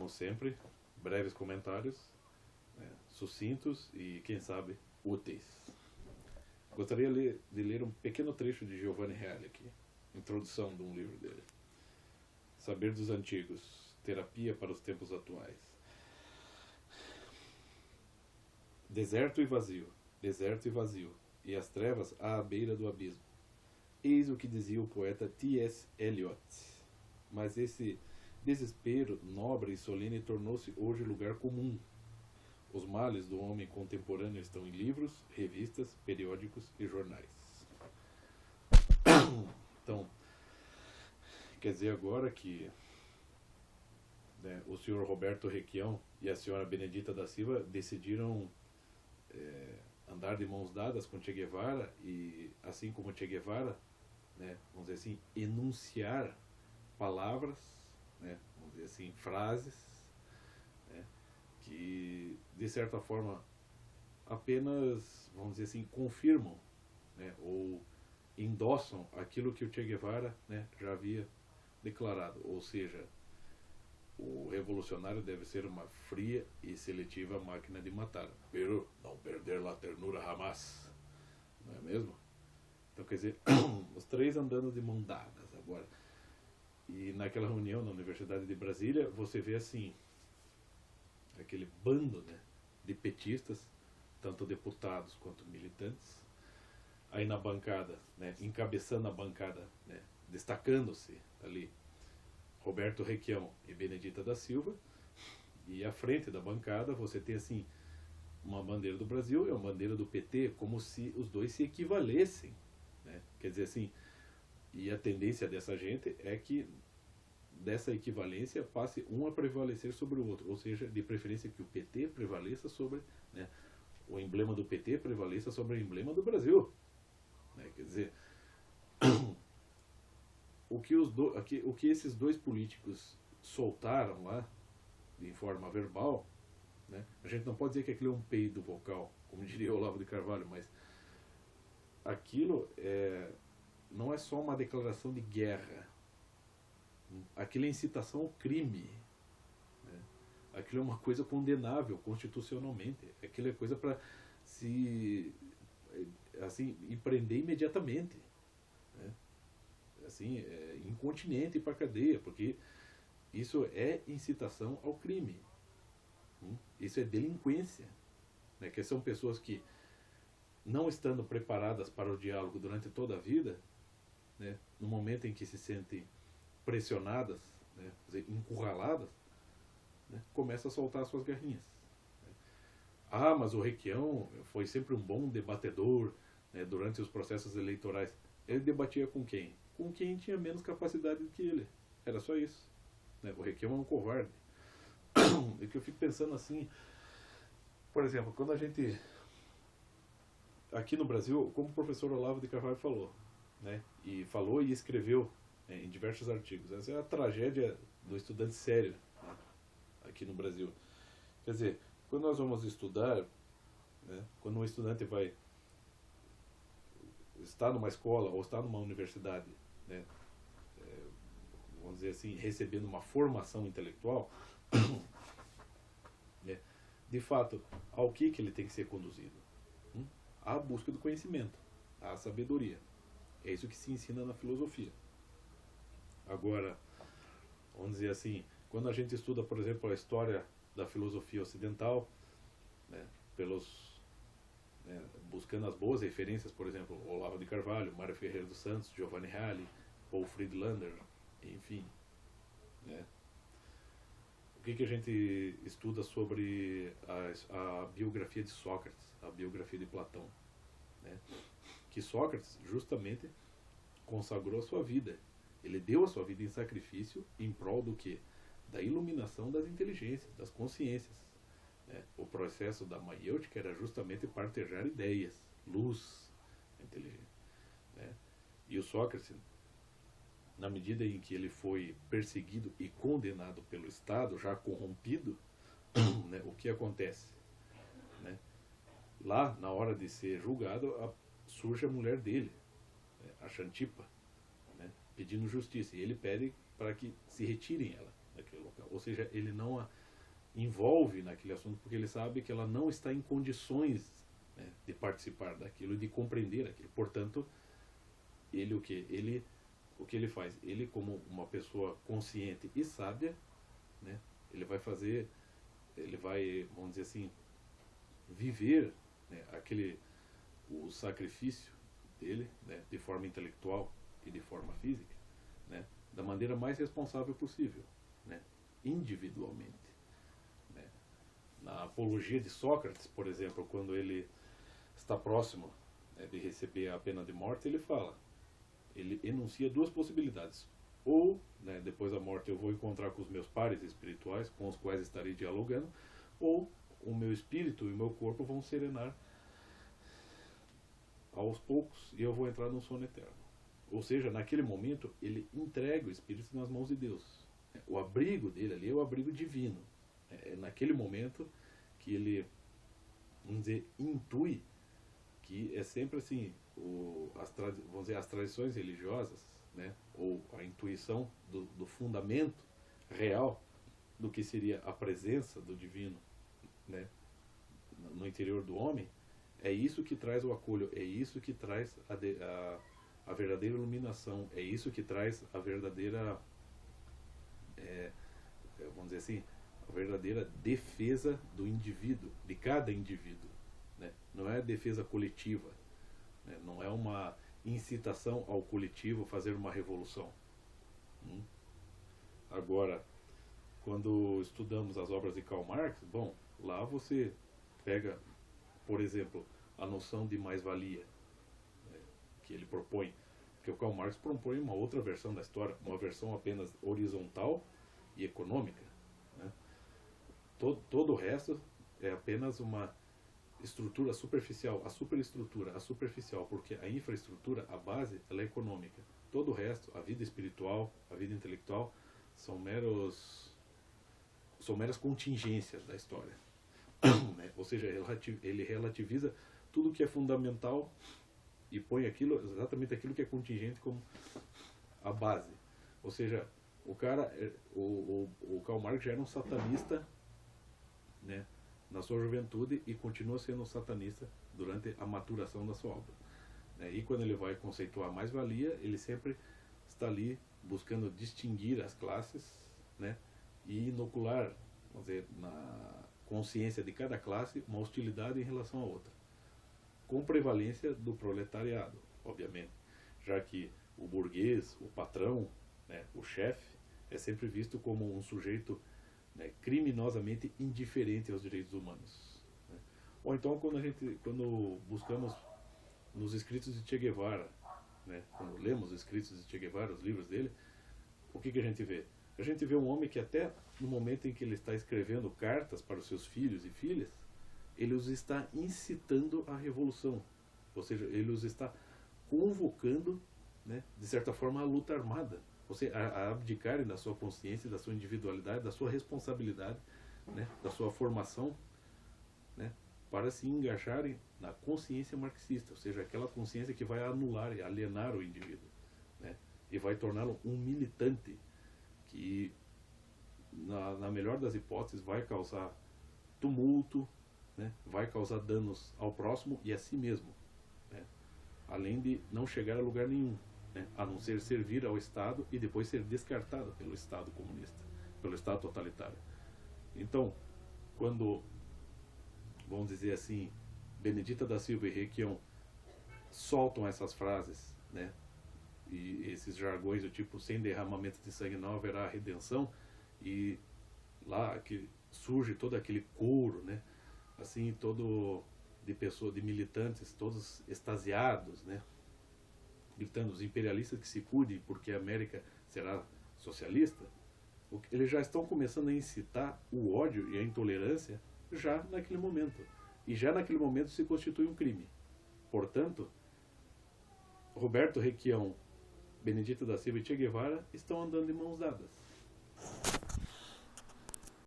como sempre, breves comentários, né, sucintos e, quem sabe, úteis. Gostaria de ler um pequeno trecho de Giovanni Reale aqui, introdução de um livro dele. Saber dos Antigos, terapia para os tempos atuais. Deserto e vazio, e as trevas à beira do abismo. Eis o que dizia o poeta T.S. Eliot. Mas esse desespero nobre e solene tornou-se hoje lugar comum. Os males do homem contemporâneo estão em livros, revistas, periódicos e jornais. Então, quer dizer agora que, né, o senhor Roberto Requião e a senhora Benedita da Silva decidiram andar de mãos dadas com Che Guevara e, assim como Che Guevara, né, vamos dizer assim, enunciar palavras, né, vamos dizer assim, frases, né, que de certa forma apenas, vamos dizer assim, confirmam, né, ou endossam aquilo que o Che Guevara, né, já havia declarado, ou seja, o revolucionário deve ser uma fria e seletiva máquina de matar, pero não perder la ternura jamás, não é mesmo? Então, quer dizer, os três andando de mão dadas agora. E naquela reunião na Universidade de Brasília, você vê assim, aquele bando, né, de petistas, tanto deputados quanto militantes, aí na bancada, né, encabeçando a bancada, né, destacando-se ali, Roberto Requião e Benedita da Silva, e à frente da bancada você tem assim, uma bandeira do Brasil e uma bandeira do PT, como se os dois se equivalessem, né? Quer dizer assim, e a tendência dessa gente é que dessa equivalência passe um a prevalecer sobre o outro, ou seja, de preferência que o PT prevaleça sobre, né, o emblema do PT prevaleça sobre o emblema do Brasil, né? Quer dizer, o que esses dois políticos soltaram lá, de forma verbal, né, a gente não pode dizer que aquilo é um peido vocal, como diria Olavo de Carvalho, mas aquilo não é só uma declaração de guerra, aquilo é incitação ao crime, né? Aquilo é uma coisa condenável constitucionalmente, aquilo é coisa para se assim, empreender imediatamente, né? Assim, incontinente para a cadeia, porque isso é incitação ao crime, isso é delinquência, né? Que são pessoas que, não estando preparadas para o diálogo durante toda a vida, né, no momento em que se sentem pressionadas, né, encurraladas, né, começam a soltar suas garrinhas, né? Ah, mas o Requião foi sempre um bom debatedor, né, durante os processos eleitorais. Ele debatia com quem? Com quem tinha menos capacidade do que ele. Era só isso, né? O Requião é um covarde. E que eu fico pensando assim, por exemplo, quando a gente, aqui no Brasil, como o professor Olavo de Carvalho falou, né, e falou e escreveu, né, em diversos artigos, essa é a tragédia do estudante sério, né, aqui no Brasil. Quer dizer, quando nós vamos estudar, né, quando um estudante vai estar numa escola ou estar numa universidade, né, vamos dizer assim, recebendo uma formação intelectual, né, de fato, ao que ele tem que ser conduzido? À busca do conhecimento, à sabedoria. É isso que se ensina na filosofia. Agora, vamos dizer assim, quando a gente estuda, por exemplo, a história da filosofia ocidental, né, buscando as boas referências, por exemplo, Olavo de Carvalho, Mário Ferreira dos Santos, Giovanni Reale, Paul Friedlander, enfim, né? O que a gente estuda sobre a biografia de Sócrates, a biografia de Platão, né? Que Sócrates justamente consagrou a sua vida. Ele deu a sua vida em sacrifício em prol do quê? Da iluminação das inteligências, das consciências, né? O processo da maiêutica era justamente partejar ideias, luz, inteligência, né? E o Sócrates, na medida em que ele foi perseguido e condenado pelo Estado, já corrompido, né, o que acontece? Né? Lá, na hora de ser julgado, surge a mulher dele, né, a Xantipa, pedindo justiça. E ele pede para que se retirem ela daquele local. Ou seja, ele não envolve naquele assunto porque ele sabe que ela não está em condições, né, de participar daquilo e de compreender aquilo. Portanto, ele o que ele faz? Ele, como uma pessoa consciente e sábia, né, ele vai fazer, ele vai, vamos dizer assim, viver, né, o sacrifício dele, né, de forma intelectual e de forma física, né, da maneira mais responsável possível, né, individualmente. Né. Na apologia de Sócrates, por exemplo, quando ele está próximo, né, de receber a pena de morte, ele enuncia duas possibilidades. Ou, né, depois da morte, eu vou encontrar com os meus pares espirituais, com os quais estarei dialogando, ou o meu espírito e o meu corpo vão serenar aos poucos e eu vou entrar num sono eterno. Ou seja, naquele momento, ele entrega o espírito nas mãos de Deus. O abrigo dele ali é o abrigo divino. É naquele momento que ele, vamos dizer, intui que é sempre assim, vamos dizer, as tradições religiosas, né, ou a intuição do fundamento real do que seria a presença do divino, né, no interior do homem, é isso que traz o acolho, é isso que traz a verdadeira iluminação, é isso que traz a verdadeira, vamos dizer assim, a verdadeira defesa do indivíduo, de cada indivíduo. Né? Não é defesa coletiva, né? Não é uma incitação ao coletivo fazer uma revolução. Agora, quando estudamos as obras de Karl Marx, bom, lá você pega, por exemplo, a noção de mais-valia, né, que ele propõe, porque o Karl Marx propõe uma outra versão da história, uma versão apenas horizontal e econômica. Né? Todo o resto é apenas uma estrutura superficial, a superestrutura, a superficial, porque a infraestrutura, a base, ela é econômica. Todo o resto, a vida espiritual, a vida intelectual, são meras contingências da história. Né? Ou seja, ele relativiza tudo que é fundamental e põe exatamente aquilo que é contingente como a base. Ou seja, o Karl Marx já era um satanista, né, na sua juventude e continua sendo um satanista durante a maturação da sua obra. Né? E quando ele vai conceituar mais-valia, ele sempre está ali buscando distinguir as classes, né, e inocular, vamos dizer, na consciência de cada classe uma hostilidade em relação à outra, com prevalência do proletariado, obviamente, já que o burguês, o patrão, né, o chefe, é sempre visto como um sujeito, né, criminosamente indiferente aos direitos humanos. Né? Ou então quando buscamos nos escritos de Che Guevara, né, quando lemos os escritos de Che Guevara, os livros dele, o que a gente vê? A gente vê um homem que até no momento em que ele está escrevendo cartas para os seus filhos e filhas, ele os está incitando à revolução. Ou seja, ele os está convocando, né, de certa forma, à luta armada. Ou seja, a abdicarem da sua consciência, da sua individualidade, da sua responsabilidade, né, da sua formação, né, para se engajarem na consciência marxista. Ou seja, aquela consciência que vai anular e alienar o indivíduo, né, e vai torná-lo um militante que, na melhor das hipóteses, vai causar tumulto, né, vai causar danos ao próximo e a si mesmo, né, além de não chegar a lugar nenhum, né, a não ser servir ao Estado e depois ser descartado pelo Estado comunista, pelo Estado totalitário. Então, quando, vamos dizer assim, Benedita da Silva e Requião soltam essas frases, né, e esses jargões do tipo sem derramamento de sangue não haverá redenção, e lá que surge todo aquele coro, né, assim, todo de pessoas, de militantes, todos extasiados, né, gritando os imperialistas que se cuidem porque a América será socialista. Eles já estão começando a incitar o ódio e a intolerância já naquele momento, e já naquele momento se constitui um crime. Portanto, Roberto Requião, Benedito da Silva e Che Guevara estão andando de mãos dadas.